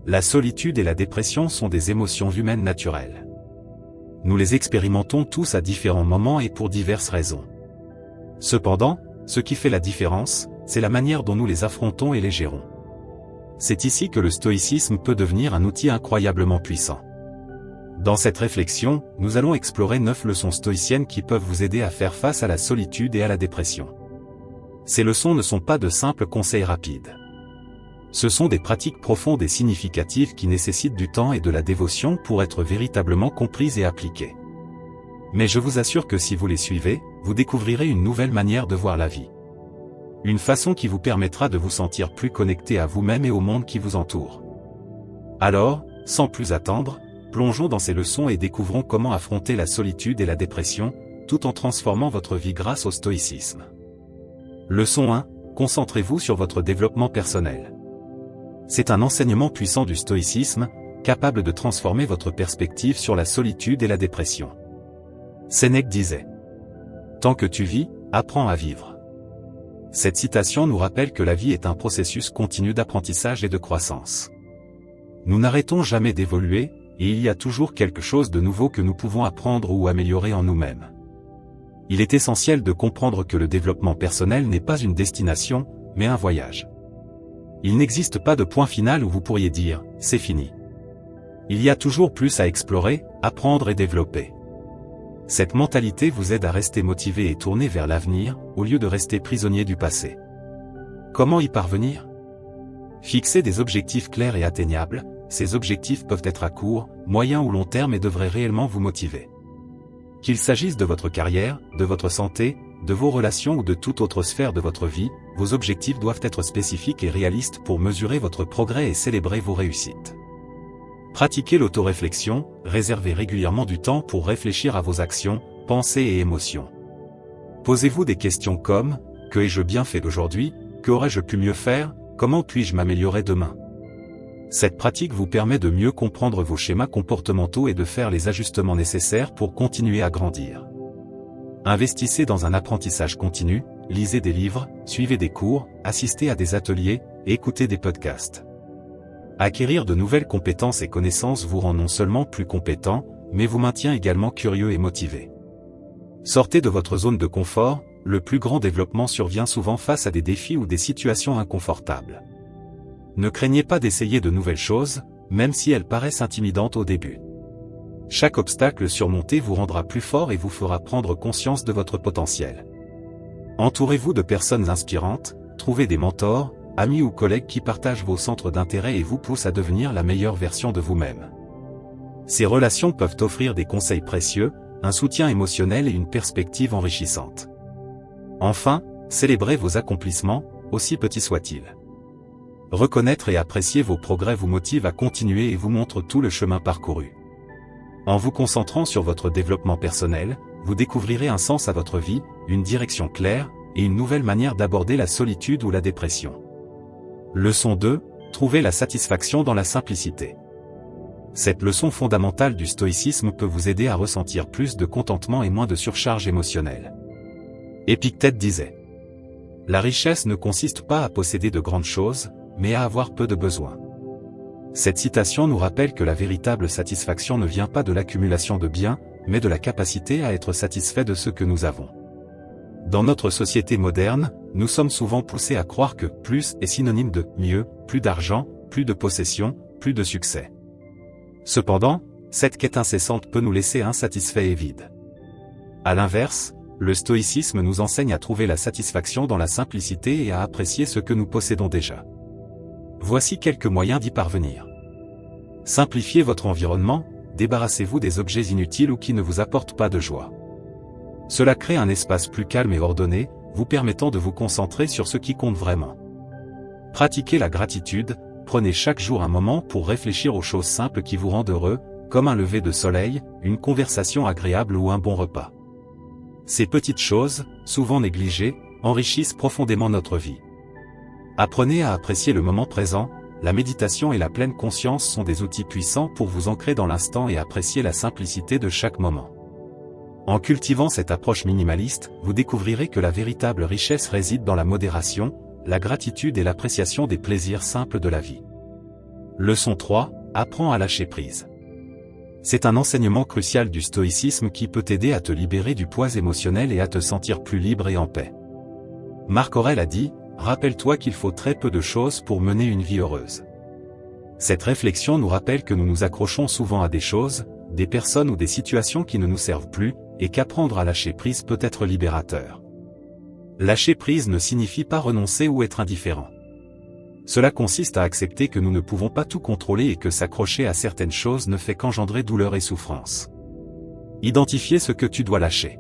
La solitude et la dépression sont des émotions humaines naturelles. Nous les expérimentons tous à différents moments et pour diverses raisons. Cependant, ce qui fait la différence, c'est la manière dont nous les affrontons et les gérons. C'est ici que le stoïcisme peut devenir un outil incroyablement puissant. Dans cette réflexion, nous allons explorer 9 leçons stoïciennes qui peuvent vous aider à faire face à la solitude et à la dépression. Ces leçons ne sont pas de simples conseils rapides. Ce sont des pratiques profondes et significatives qui nécessitent du temps et de la dévotion pour être véritablement comprises et appliquées. Mais je vous assure que si vous les suivez, vous découvrirez une nouvelle manière de voir la vie. Une façon qui vous permettra de vous sentir plus connecté à vous-même et au monde qui vous entoure. Alors, sans plus attendre, plongeons dans ces leçons et découvrons comment affronter la solitude et la dépression, tout en transformant votre vie grâce au stoïcisme. Leçon 1. Concentrez-vous sur votre développement personnel. C'est un enseignement puissant du stoïcisme, capable de transformer votre perspective sur la solitude et la dépression. Sénèque disait : tant que tu vis, apprends à vivre. Cette citation nous rappelle que la vie est un processus continu d'apprentissage et de croissance. Nous n'arrêtons jamais d'évoluer, et il y a toujours quelque chose de nouveau que nous pouvons apprendre ou améliorer en nous-mêmes. Il est essentiel de comprendre que le développement personnel n'est pas une destination, mais un voyage. Il n'existe pas de point final où vous pourriez dire « c'est fini ». Il y a toujours plus à explorer, apprendre et développer. Cette mentalité vous aide à rester motivé et tourné vers l'avenir, au lieu de rester prisonnier du passé. Comment y parvenir ? Fixez des objectifs clairs et atteignables. Ces objectifs peuvent être à court, moyen ou long terme et devraient réellement vous motiver. Qu'il s'agisse de votre carrière, de votre santé, de vos relations ou de toute autre sphère de votre vie, vos objectifs doivent être spécifiques et réalistes pour mesurer votre progrès et célébrer vos réussites. Pratiquez l'autoréflexion, réservez régulièrement du temps pour réfléchir à vos actions, pensées et émotions. Posez-vous des questions comme « Que ai-je bien fait aujourd'hui ? Qu'aurais-je pu mieux faire ? Comment puis-je m'améliorer demain ?» Cette pratique vous permet de mieux comprendre vos schémas comportementaux et de faire les ajustements nécessaires pour continuer à grandir. Investissez dans un apprentissage continu, lisez des livres, suivez des cours, assistez à des ateliers, et écoutez des podcasts. Acquérir de nouvelles compétences et connaissances vous rend non seulement plus compétent, mais vous maintient également curieux et motivé. Sortez de votre zone de confort, le plus grand développement survient souvent face à des défis ou des situations inconfortables. Ne craignez pas d'essayer de nouvelles choses, même si elles paraissent intimidantes au début. Chaque obstacle surmonté vous rendra plus fort et vous fera prendre conscience de votre potentiel. Entourez-vous de personnes inspirantes, trouvez des mentors, amis ou collègues qui partagent vos centres d'intérêt et vous poussent à devenir la meilleure version de vous-même. Ces relations peuvent offrir des conseils précieux, un soutien émotionnel et une perspective enrichissante. Enfin, célébrez vos accomplissements, aussi petits soient-ils. Reconnaître et apprécier vos progrès vous motive à continuer et vous montre tout le chemin parcouru. En vous concentrant sur votre développement personnel, vous découvrirez un sens à votre vie, une direction claire, et une nouvelle manière d'aborder la solitude ou la dépression. Leçon 2. Trouvez la satisfaction dans la simplicité. Cette leçon fondamentale du stoïcisme peut vous aider à ressentir plus de contentement et moins de surcharge émotionnelle. Épictète disait : la richesse ne consiste pas à posséder de grandes choses, mais à avoir peu de besoins. Cette citation nous rappelle que la véritable satisfaction ne vient pas de l'accumulation de biens, mais de la capacité à être satisfait de ce que nous avons. Dans notre société moderne, nous sommes souvent poussés à croire que plus est synonyme de mieux, plus d'argent, plus de possessions, plus de succès. Cependant, cette quête incessante peut nous laisser insatisfaits et vides. À l'inverse, le stoïcisme nous enseigne à trouver la satisfaction dans la simplicité et à apprécier ce que nous possédons déjà. Voici quelques moyens d'y parvenir. Simplifiez votre environnement, débarrassez-vous des objets inutiles ou qui ne vous apportent pas de joie. Cela crée un espace plus calme et ordonné, vous permettant de vous concentrer sur ce qui compte vraiment. Pratiquez la gratitude, prenez chaque jour un moment pour réfléchir aux choses simples qui vous rendent heureux, comme un lever de soleil, une conversation agréable ou un bon repas. Ces petites choses, souvent négligées, enrichissent profondément notre vie. Apprenez à apprécier le moment présent, la méditation et la pleine conscience sont des outils puissants pour vous ancrer dans l'instant et apprécier la simplicité de chaque moment. En cultivant cette approche minimaliste, vous découvrirez que la véritable richesse réside dans la modération, la gratitude et l'appréciation des plaisirs simples de la vie. Leçon 3, apprends à lâcher prise. C'est un enseignement crucial du stoïcisme qui peut t'aider à te libérer du poids émotionnel et à te sentir plus libre et en paix. Marc Aurèle a dit, « Rappelle-toi qu'il faut très peu de choses pour mener une vie heureuse. » Cette réflexion nous rappelle que nous nous accrochons souvent à des choses, des personnes ou des situations qui ne nous servent plus, et qu'apprendre à lâcher prise peut être libérateur. Lâcher prise ne signifie pas renoncer ou être indifférent. Cela consiste à accepter que nous ne pouvons pas tout contrôler et que s'accrocher à certaines choses ne fait qu'engendrer douleur et souffrance. Identifier ce que tu dois lâcher.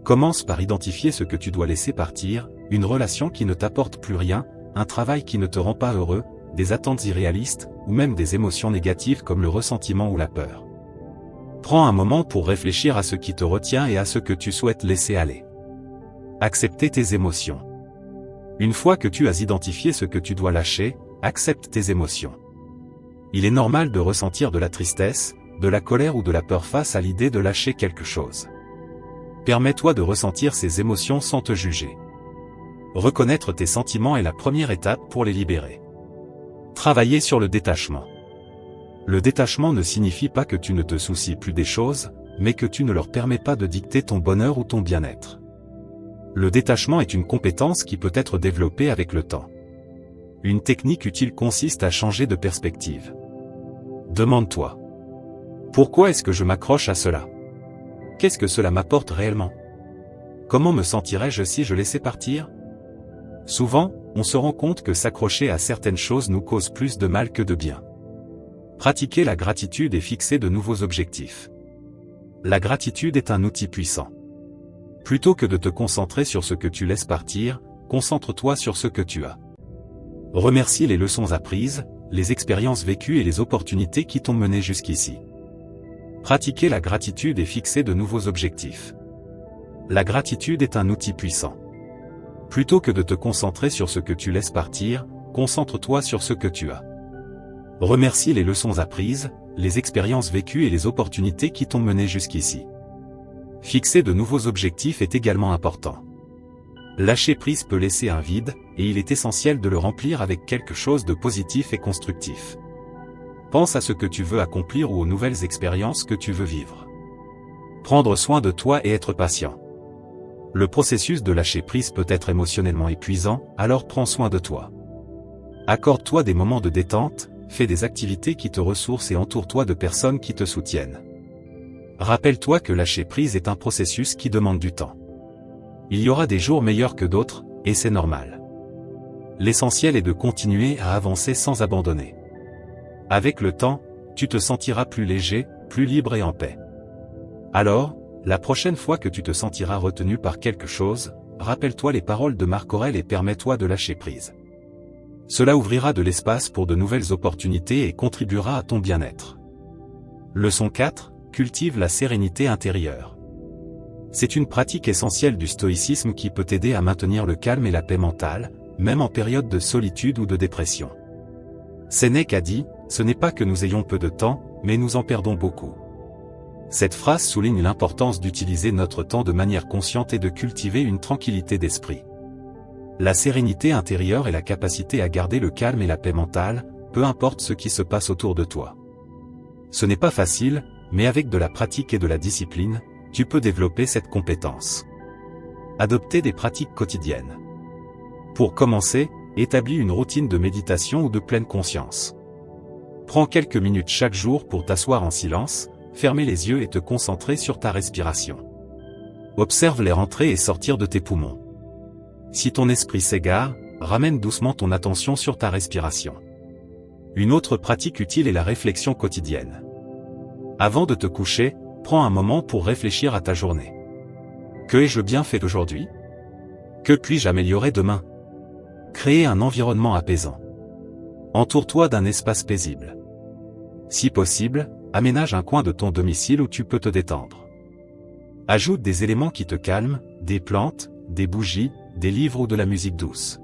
Commence par identifier ce que tu dois laisser partir, une relation qui ne t'apporte plus rien, un travail qui ne te rend pas heureux, des attentes irréalistes, ou même des émotions négatives comme le ressentiment ou la peur. Prends un moment pour réfléchir à ce qui te retient et à ce que tu souhaites laisser aller. Accepter tes émotions. Une fois que tu as identifié ce que tu dois lâcher, accepte tes émotions. Il est normal de ressentir de la tristesse, de la colère ou de la peur face à l'idée de lâcher quelque chose. Permets-toi de ressentir ces émotions sans te juger. Reconnaître tes sentiments est la première étape pour les libérer. Travailler sur le détachement. Le détachement ne signifie pas que tu ne te soucies plus des choses, mais que tu ne leur permets pas de dicter ton bonheur ou ton bien-être. Le détachement est une compétence qui peut être développée avec le temps. Une technique utile consiste à changer de perspective. Demande-toi. Pourquoi est-ce que je m'accroche à cela? Qu'est-ce que cela m'apporte réellement? Comment me sentirais-je si je laissais partir? Souvent, on se rend compte que s'accrocher à certaines choses nous cause plus de mal que de bien. Pratiquer la gratitude et fixer de nouveaux objectifs. La gratitude est un outil puissant. Plutôt que de te concentrer sur ce que tu laisses partir, concentre-toi sur ce que tu as. Remercie les leçons apprises, les expériences vécues et les opportunités qui t'ont mené jusqu'ici. Pratiquer la gratitude et fixer de nouveaux objectifs. La gratitude est un outil puissant. Plutôt que de te concentrer sur ce que tu laisses partir, concentre-toi sur ce que tu as. Remercie les leçons apprises, les expériences vécues et les opportunités qui t'ont mené jusqu'ici. Fixer de nouveaux objectifs est également important. Lâcher prise peut laisser un vide, et il est essentiel de le remplir avec quelque chose de positif et constructif. Pense à ce que tu veux accomplir ou aux nouvelles expériences que tu veux vivre. Prendre soin de toi et être patient. Le processus de lâcher prise peut être émotionnellement épuisant, alors prends soin de toi. Accorde-toi des moments de détente, fais des activités qui te ressourcent et entoure-toi de personnes qui te soutiennent. Rappelle-toi que lâcher prise est un processus qui demande du temps. Il y aura des jours meilleurs que d'autres, et c'est normal. L'essentiel est de continuer à avancer sans abandonner. Avec le temps, tu te sentiras plus léger, plus libre et en paix. Alors, la prochaine fois que tu te sentiras retenu par quelque chose, rappelle-toi les paroles de Marc Aurèle et permets-toi de lâcher prise. Cela ouvrira de l'espace pour de nouvelles opportunités et contribuera à ton bien-être. Leçon 4. Cultive la sérénité intérieure. C'est une pratique essentielle du stoïcisme qui peut t'aider à maintenir le calme et la paix mentale, même en période de solitude ou de dépression. Sénèque a dit, « Ce n'est pas que nous ayons peu de temps, mais nous en perdons beaucoup. » Cette phrase souligne l'importance d'utiliser notre temps de manière consciente et de cultiver une tranquillité d'esprit. La sérénité intérieure est la capacité à garder le calme et la paix mentale, peu importe ce qui se passe autour de toi. Ce n'est pas facile, mais avec de la pratique et de la discipline, tu peux développer cette compétence. Adopter des pratiques quotidiennes. Pour commencer, établis une routine de méditation ou de pleine conscience. Prends quelques minutes chaque jour pour t'asseoir en silence, fermer les yeux et te concentrer sur ta respiration. Observe les rentrées et sortir de tes poumons. Si ton esprit s'égare, ramène doucement ton attention sur ta respiration. Une autre pratique utile est la réflexion quotidienne. Avant de te coucher, prends un moment pour réfléchir à ta journée. Que ai-je bien fait aujourd'hui? Que puis-je améliorer demain? Créer un environnement apaisant. Entoure-toi d'un espace paisible. Si possible, aménage un coin de ton domicile où tu peux te détendre. Ajoute des éléments qui te calment, des plantes, des bougies, des livres ou de la musique douce.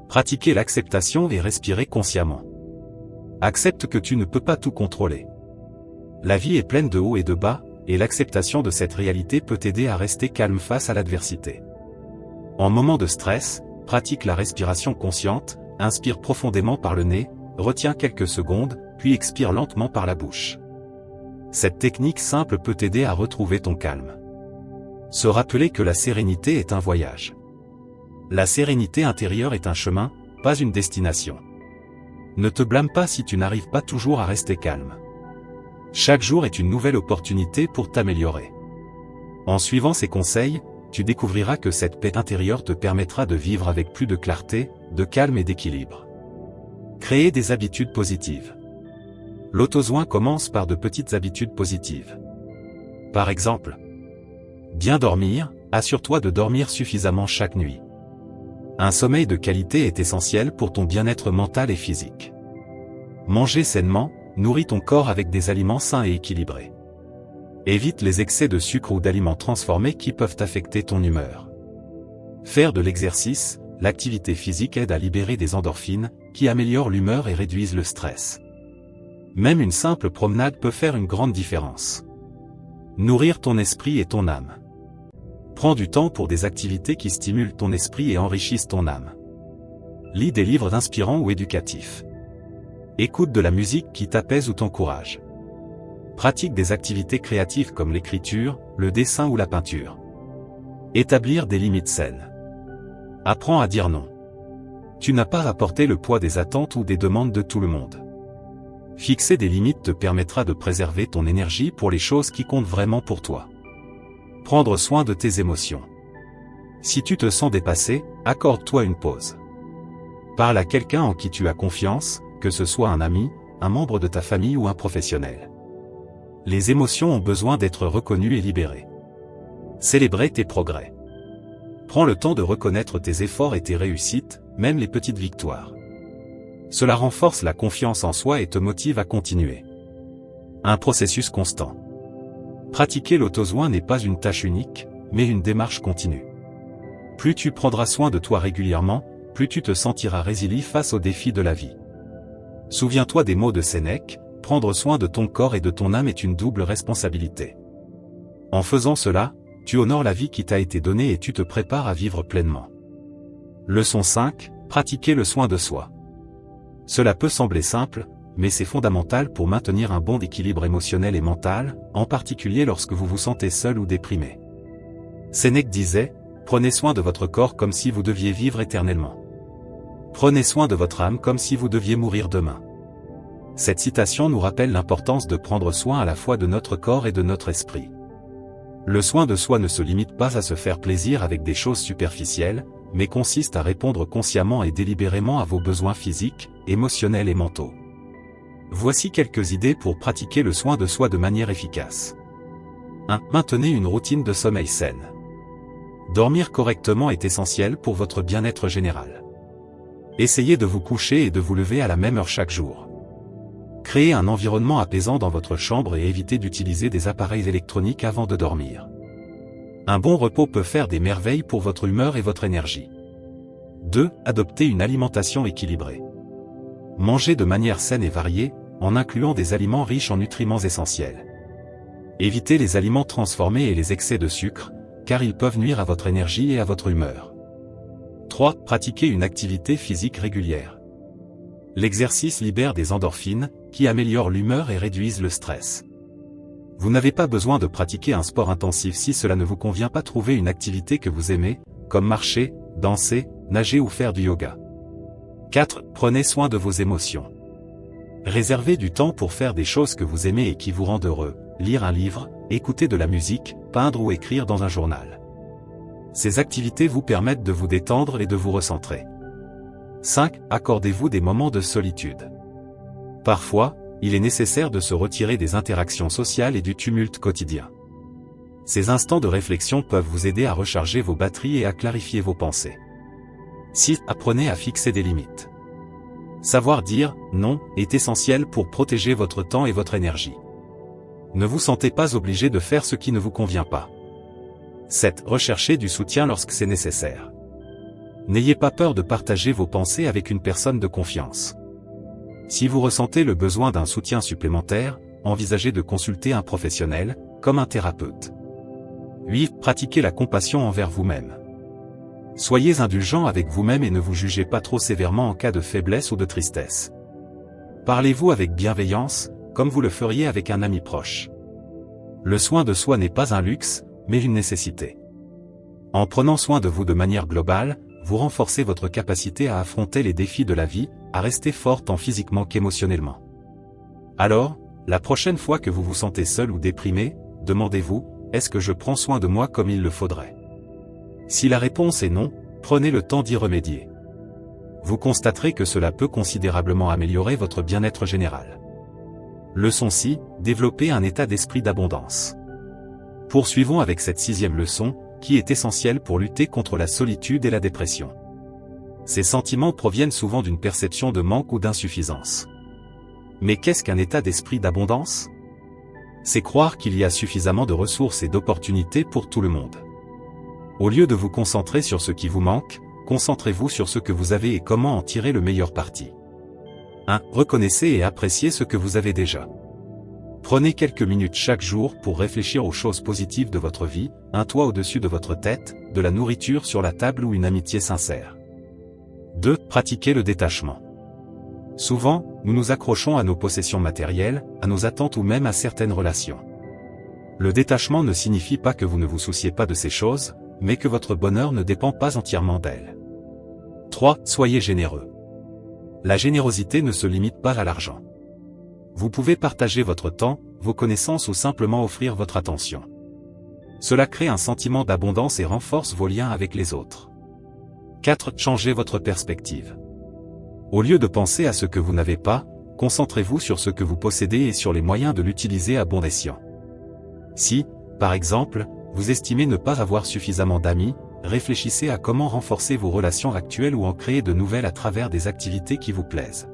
Pratiquez l'acceptation et respirez consciemment. Accepte que tu ne peux pas tout contrôler. La vie est pleine de hauts et de bas, et l'acceptation de cette réalité peut t'aider à rester calme face à l'adversité. En moment de stress, pratique la respiration consciente, inspire profondément par le nez, retiens quelques secondes, puis expire lentement par la bouche. Cette technique simple peut t'aider à retrouver ton calme. Se rappeler que la sérénité est un voyage. La sérénité intérieure est un chemin, pas une destination. Ne te blâme pas si tu n'arrives pas toujours à rester calme. Chaque jour est une nouvelle opportunité pour t'améliorer. En suivant ces conseils, tu découvriras que cette paix intérieure te permettra de vivre avec plus de clarté, de calme et d'équilibre. Créer des habitudes positives. L'auto-soin commence par de petites habitudes positives. Par exemple, bien dormir, assure-toi de dormir suffisamment chaque nuit. Un sommeil de qualité est essentiel pour ton bien-être mental et physique. Manger sainement, nourris ton corps avec des aliments sains et équilibrés. Évite les excès de sucre ou d'aliments transformés qui peuvent affecter ton humeur. Faire de l'exercice, l'activité physique aide à libérer des endorphines, qui améliorent l'humeur et réduisent le stress. Même une simple promenade peut faire une grande différence. Nourrir ton esprit et ton âme. Prends du temps pour des activités qui stimulent ton esprit et enrichissent ton âme. Lis des livres inspirants ou éducatifs. Écoute de la musique qui t'apaise ou t'encourage. Pratique des activités créatives comme l'écriture, le dessin ou la peinture. Établir des limites saines. Apprends à dire non. Tu n'as pas à porter le poids des attentes ou des demandes de tout le monde. Fixer des limites te permettra de préserver ton énergie pour les choses qui comptent vraiment pour toi. Prendre soin de tes émotions. Si tu te sens dépassé, accorde-toi une pause. Parle à quelqu'un en qui tu as confiance, que ce soit un ami, un membre de ta famille ou un professionnel. Les émotions ont besoin d'être reconnues et libérées. Célébrer tes progrès. Prends le temps de reconnaître tes efforts et tes réussites, même les petites victoires. Cela renforce la confiance en soi et te motive à continuer. Un processus constant. Pratiquer l'auto-soin n'est pas une tâche unique, mais une démarche continue. Plus tu prendras soin de toi régulièrement, plus tu te sentiras résilient face aux défis de la vie. Souviens-toi des mots de Sénèque, prendre soin de ton corps et de ton âme est une double responsabilité. En faisant cela, tu honores la vie qui t'a été donnée et tu te prépares à vivre pleinement. Leçon 5, pratiquer le soin de soi. Cela peut sembler simple, mais c'est fondamental pour maintenir un bon équilibre émotionnel et mental, en particulier lorsque vous vous sentez seul ou déprimé. Sénèque disait, « Prenez soin de votre corps comme si vous deviez vivre éternellement. Prenez soin de votre âme comme si vous deviez mourir demain. » Cette citation nous rappelle l'importance de prendre soin à la fois de notre corps et de notre esprit. Le soin de soi ne se limite pas à se faire plaisir avec des choses superficielles, mais consiste à répondre consciemment et délibérément à vos besoins physiques, émotionnels et mentaux. Voici quelques idées pour pratiquer le soin de soi de manière efficace. 1. Maintenez une routine de sommeil saine. Dormir correctement est essentiel pour votre bien-être général. Essayez de vous coucher et de vous lever à la même heure chaque jour. Créez un environnement apaisant dans votre chambre et évitez d'utiliser des appareils électroniques avant de dormir. Un bon repos peut faire des merveilles pour votre humeur et votre énergie. 2. Adoptez une alimentation équilibrée. Mangez de manière saine et variée, en incluant des aliments riches en nutriments essentiels. Évitez les aliments transformés et les excès de sucre, car ils peuvent nuire à votre énergie et à votre humeur. 3. Pratiquez une activité physique régulière. L'exercice libère des endorphines, qui améliorent l'humeur et réduisent le stress. Vous n'avez pas besoin de pratiquer un sport intensif si cela ne vous convient pas. Trouvez une activité que vous aimez, comme marcher, danser, nager ou faire du yoga. 4. Prenez soin de vos émotions. Réservez du temps pour faire des choses que vous aimez et qui vous rendent heureux, lire un livre, écouter de la musique, peindre ou écrire dans un journal. Ces activités vous permettent de vous détendre et de vous recentrer. 5. Accordez-vous des moments de solitude. Parfois, il est nécessaire de se retirer des interactions sociales et du tumulte quotidien. Ces instants de réflexion peuvent vous aider à recharger vos batteries et à clarifier vos pensées. 6. Apprenez à fixer des limites. Savoir dire « non » est essentiel pour protéger votre temps et votre énergie. Ne vous sentez pas obligé de faire ce qui ne vous convient pas. 7. Recherchez du soutien lorsque c'est nécessaire. N'ayez pas peur de partager vos pensées avec une personne de confiance. Si vous ressentez le besoin d'un soutien supplémentaire, envisagez de consulter un professionnel, comme un thérapeute. 8. Pratiquez la compassion envers vous-même. Soyez indulgent avec vous-même et ne vous jugez pas trop sévèrement en cas de faiblesse ou de tristesse. Parlez-vous avec bienveillance, comme vous le feriez avec un ami proche. Le soin de soi n'est pas un luxe, mais une nécessité. En prenant soin de vous de manière globale, vous renforcez votre capacité à affronter les défis de la vie, à rester fort tant physiquement qu'émotionnellement. Alors, la prochaine fois que vous vous sentez seul ou déprimé, demandez-vous, est-ce que je prends soin de moi comme il le faudrait? Si la réponse est non, prenez le temps d'y remédier. Vous constaterez que cela peut considérablement améliorer votre bien-être général. Leçon 6, développer un état d'esprit d'abondance. Poursuivons avec cette 6e leçon, qui est essentielle pour lutter contre la solitude et la dépression. Ces sentiments proviennent souvent d'une perception de manque ou d'insuffisance. Mais qu'est-ce qu'un état d'esprit d'abondance? C'est croire qu'il y a suffisamment de ressources et d'opportunités pour tout le monde. Au lieu de vous concentrer sur ce qui vous manque, concentrez-vous sur ce que vous avez et comment en tirer le meilleur parti. 1. Reconnaissez et appréciez ce que vous avez déjà. Prenez quelques minutes chaque jour pour réfléchir aux choses positives de votre vie, un toit au-dessus de votre tête, de la nourriture sur la table ou une amitié sincère. 2. Pratiquez le détachement. Souvent, nous nous accrochons à nos possessions matérielles, à nos attentes ou même à certaines relations. Le détachement ne signifie pas que vous ne vous souciez pas de ces choses, mais que votre bonheur ne dépend pas entièrement d'elles. 3. Soyez généreux. La générosité ne se limite pas à l'argent. Vous pouvez partager votre temps, vos connaissances ou simplement offrir votre attention. Cela crée un sentiment d'abondance et renforce vos liens avec les autres. 4. Changez votre perspective. Au lieu de penser à ce que vous n'avez pas, concentrez-vous sur ce que vous possédez et sur les moyens de l'utiliser à bon escient. Si, par exemple, vous estimez ne pas avoir suffisamment d'amis, réfléchissez à comment renforcer vos relations actuelles ou en créer de nouvelles à travers des activités qui vous plaisent.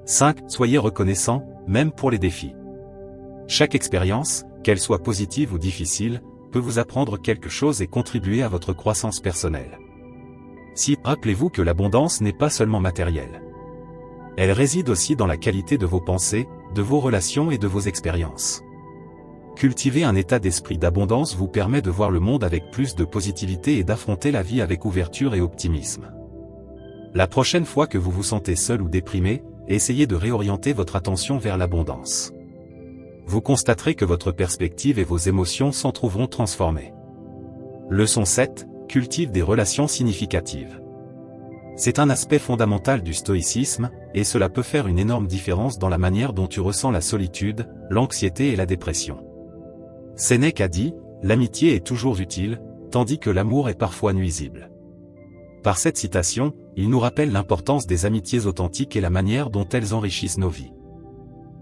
5. Soyez reconnaissant, même pour les défis. Chaque expérience, qu'elle soit positive ou difficile, peut vous apprendre quelque chose et contribuer à votre croissance personnelle. Si, rappelez-vous que l'abondance n'est pas seulement matérielle. Elle réside aussi dans la qualité de vos pensées, de vos relations et de vos expériences. Cultiver un état d'esprit d'abondance vous permet de voir le monde avec plus de positivité et d'affronter la vie avec ouverture et optimisme. La prochaine fois que vous vous sentez seul ou déprimé, essayez de réorienter votre attention vers l'abondance. Vous constaterez que votre perspective et vos émotions s'en trouveront transformées. Leçon 7. Cultive des relations significatives. C'est un aspect fondamental du stoïcisme, et cela peut faire une énorme différence dans la manière dont tu ressens la solitude, l'anxiété et la dépression. Sénèque a dit, l'amitié est toujours utile, tandis que l'amour est parfois nuisible. Par cette citation, il nous rappelle l'importance des amitiés authentiques et la manière dont elles enrichissent nos vies.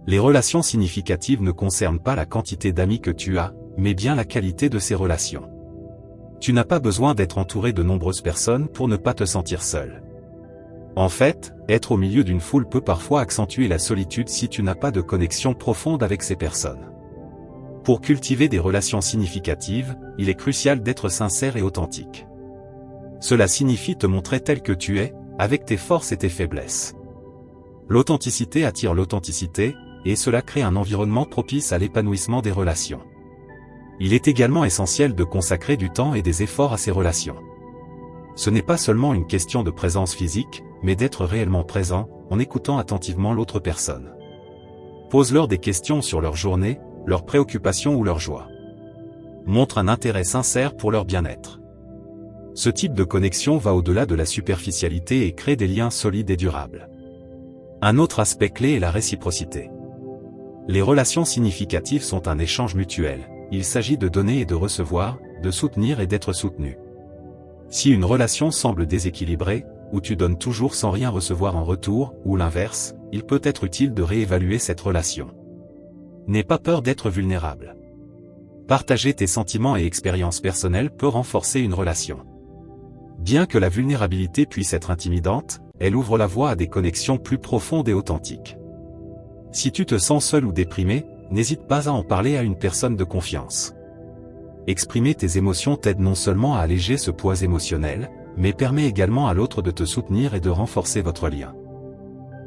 Les relations significatives ne concernent pas la quantité d'amis que tu as, mais bien la qualité de ces relations. Tu n'as pas besoin d'être entouré de nombreuses personnes pour ne pas te sentir seul. En fait, être au milieu d'une foule peut parfois accentuer la solitude si tu n'as pas de connexion profonde avec ces personnes. Pour cultiver des relations significatives, il est crucial d'être sincère et authentique. Cela signifie te montrer tel que tu es, avec tes forces et tes faiblesses. L'authenticité attire l'authenticité, et cela crée un environnement propice à l'épanouissement des relations. Il est également essentiel de consacrer du temps et des efforts à ces relations. Ce n'est pas seulement une question de présence physique, mais d'être réellement présent, en écoutant attentivement l'autre personne. Pose-leur des questions sur leur journée, leurs préoccupations ou leurs joies. Montre un intérêt sincère pour leur bien-être. Ce type de connexion va au-delà de la superficialité et crée des liens solides et durables. Un autre aspect clé est la réciprocité. Les relations significatives sont un échange mutuel. Il s'agit de donner et de recevoir, de soutenir et d'être soutenu. Si une relation semble déséquilibrée, où tu donnes toujours sans rien recevoir en retour, ou l'inverse, il peut être utile de réévaluer cette relation. N'aie pas peur d'être vulnérable. Partager tes sentiments et expériences personnelles peut renforcer une relation. Bien que la vulnérabilité puisse être intimidante, elle ouvre la voie à des connexions plus profondes et authentiques. Si tu te sens seul ou déprimé, n'hésite pas à en parler à une personne de confiance. Exprimer tes émotions t'aide non seulement à alléger ce poids émotionnel, mais permet également à l'autre de te soutenir et de renforcer votre lien.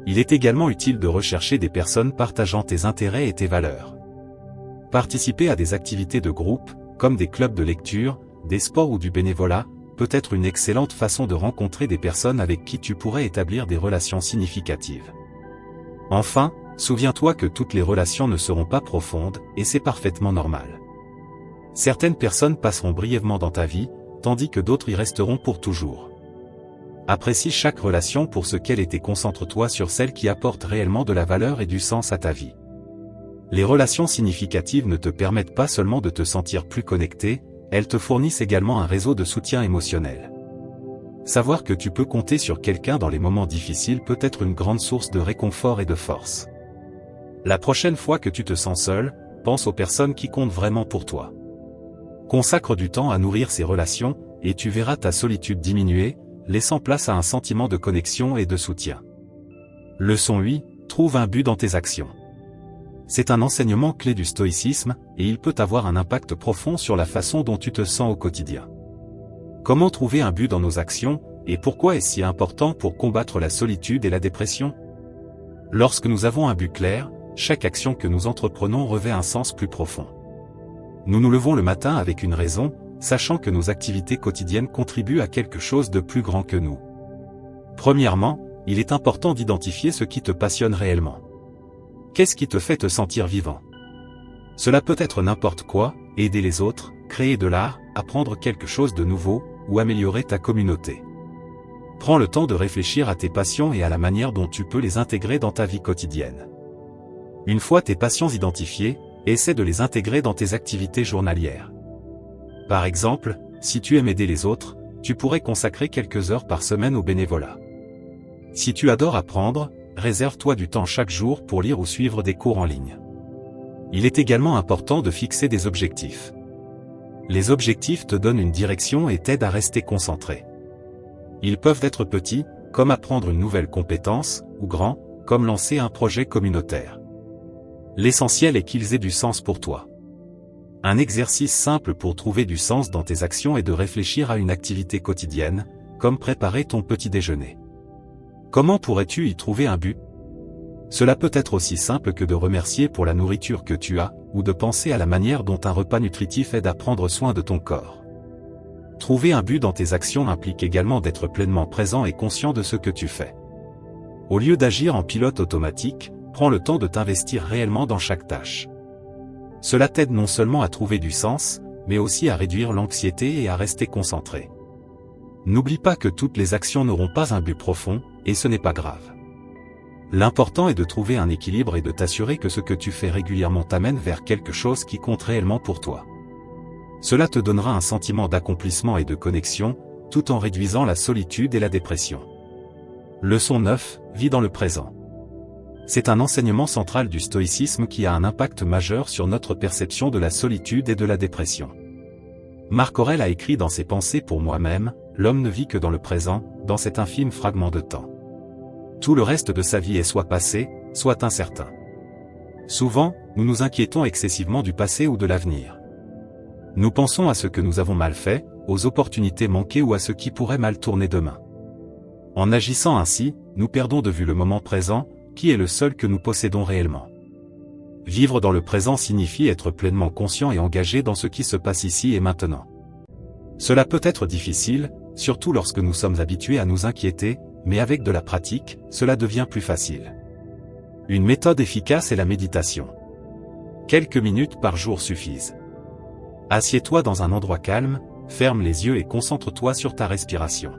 Il est également utile de rechercher des personnes partageant tes intérêts et tes valeurs. Participer à des activités de groupe, comme des clubs de lecture, des sports ou du bénévolat, peut être une excellente façon de rencontrer des personnes avec qui tu pourrais établir des relations significatives. Enfin, souviens-toi que toutes les relations ne seront pas profondes, et c'est parfaitement normal. Certaines personnes passeront brièvement dans ta vie, tandis que d'autres y resteront pour toujours. Apprécie chaque relation pour ce qu'elle est et concentre-toi sur celles qui apportent réellement de la valeur et du sens à ta vie. Les relations significatives ne te permettent pas seulement de te sentir plus connecté, elles te fournissent également un réseau de soutien émotionnel. Savoir que tu peux compter sur quelqu'un dans les moments difficiles peut être une grande source de réconfort et de force. La prochaine fois que tu te sens seul, pense aux personnes qui comptent vraiment pour toi. Consacre du temps à nourrir ces relations, et tu verras ta solitude diminuer, laissant place à un sentiment de connexion et de soutien. Leçon 8, trouve un but dans tes actions. C'est un enseignement clé du stoïcisme, et il peut avoir un impact profond sur la façon dont tu te sens au quotidien. Comment trouver un but dans nos actions, et pourquoi est-ce si important pour combattre la solitude et la dépression? Lorsque nous avons un but clair, chaque action que nous entreprenons revêt un sens plus profond. Nous nous levons le matin avec une raison, sachant que nos activités quotidiennes contribuent à quelque chose de plus grand que nous. Premièrement, il est important d'identifier ce qui te passionne réellement. Qu'est-ce qui te fait te sentir vivant? Cela peut être n'importe quoi, aider les autres, créer de l'art, apprendre quelque chose de nouveau, ou améliorer ta communauté. Prends le temps de réfléchir à tes passions et à la manière dont tu peux les intégrer dans ta vie quotidienne. Une fois tes passions identifiées, essaie de les intégrer dans tes activités journalières. Par exemple, si tu aimes aider les autres, tu pourrais consacrer quelques heures par semaine au bénévolat. Si tu adores apprendre, réserve-toi du temps chaque jour pour lire ou suivre des cours en ligne. Il est également important de fixer des objectifs. Les objectifs te donnent une direction et t'aident à rester concentré. Ils peuvent être petits, comme apprendre une nouvelle compétence, ou grands, comme lancer un projet communautaire. L'essentiel est qu'ils aient du sens pour toi. Un exercice simple pour trouver du sens dans tes actions est de réfléchir à une activité quotidienne, comme préparer ton petit déjeuner. Comment pourrais-tu y trouver un but? Cela peut être aussi simple que de remercier pour la nourriture que tu as, ou de penser à la manière dont un repas nutritif aide à prendre soin de ton corps. Trouver un but dans tes actions implique également d'être pleinement présent et conscient de ce que tu fais. Au lieu d'agir en pilote automatique, prends le temps de t'investir réellement dans chaque tâche. Cela t'aide non seulement à trouver du sens, mais aussi à réduire l'anxiété et à rester concentré. N'oublie pas que toutes les actions n'auront pas un but profond, et ce n'est pas grave. L'important est de trouver un équilibre et de t'assurer que ce que tu fais régulièrement t'amène vers quelque chose qui compte réellement pour toi. Cela te donnera un sentiment d'accomplissement et de connexion, tout en réduisant la solitude et la dépression. Leçon 9, vis dans le présent. C'est un enseignement central du stoïcisme qui a un impact majeur sur notre perception de la solitude et de la dépression. Marc Aurèle a écrit dans ses Pensées pour moi-même, l'homme ne vit que dans le présent, dans cet infime fragment de temps. Tout le reste de sa vie est soit passé, soit incertain. Souvent, nous nous inquiétons excessivement du passé ou de l'avenir. Nous pensons à ce que nous avons mal fait, aux opportunités manquées ou à ce qui pourrait mal tourner demain. En agissant ainsi, nous perdons de vue le moment présent, qui est le seul que nous possédons réellement. Vivre dans le présent signifie être pleinement conscient et engagé dans ce qui se passe ici et maintenant. Cela peut être difficile, surtout lorsque nous sommes habitués à nous inquiéter, mais avec de la pratique, cela devient plus facile. Une méthode efficace est la méditation. Quelques minutes par jour suffisent. Assieds-toi dans un endroit calme, ferme les yeux et concentre-toi sur ta respiration.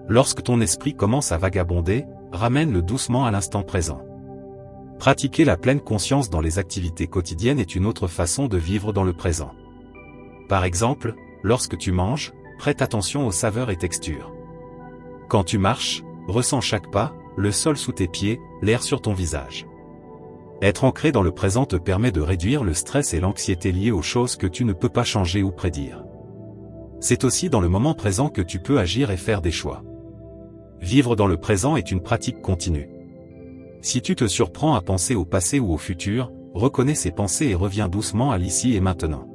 Lorsque ton esprit commence à vagabonder, ramène-le doucement à l'instant présent. Pratiquer la pleine conscience dans les activités quotidiennes est une autre façon de vivre dans le présent. Par exemple, lorsque tu manges, prête attention aux saveurs et textures. Quand tu marches, ressens chaque pas, le sol sous tes pieds, l'air sur ton visage. Être ancré dans le présent te permet de réduire le stress et l'anxiété liés aux choses que tu ne peux pas changer ou prédire. C'est aussi dans le moment présent que tu peux agir et faire des choix. Vivre dans le présent est une pratique continue. Si tu te surprends à penser au passé ou au futur, reconnais ces pensées et reviens doucement à l'ici et maintenant.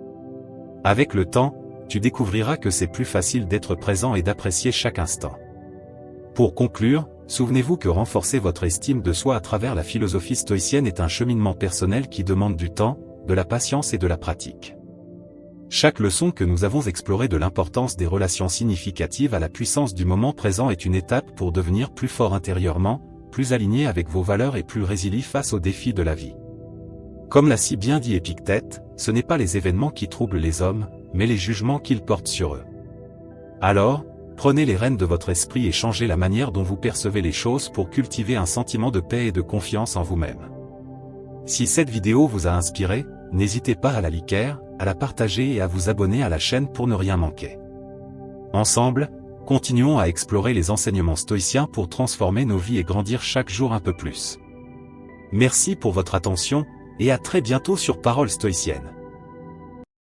Avec le temps, tu découvriras que c'est plus facile d'être présent et d'apprécier chaque instant. Pour conclure, souvenez-vous que renforcer votre estime de soi à travers la philosophie stoïcienne est un cheminement personnel qui demande du temps, de la patience et de la pratique. Chaque leçon que nous avons explorée de l'importance des relations significatives à la puissance du moment présent est une étape pour devenir plus fort intérieurement, plus aligné avec vos valeurs et plus résilient face aux défis de la vie. Comme l'a si bien dit Épictète, ce n'est pas les événements qui troublent les hommes, mais les jugements qu'ils portent sur eux. Alors, prenez les rênes de votre esprit et changez la manière dont vous percevez les choses pour cultiver un sentiment de paix et de confiance en vous-même. Si cette vidéo vous a inspiré, n'hésitez pas à la liker, à la partager et à vous abonner à la chaîne pour ne rien manquer. Ensemble, continuons à explorer les enseignements stoïciens pour transformer nos vies et grandir chaque jour un peu plus. Merci pour votre attention, et à très bientôt sur Paroles stoïciennes.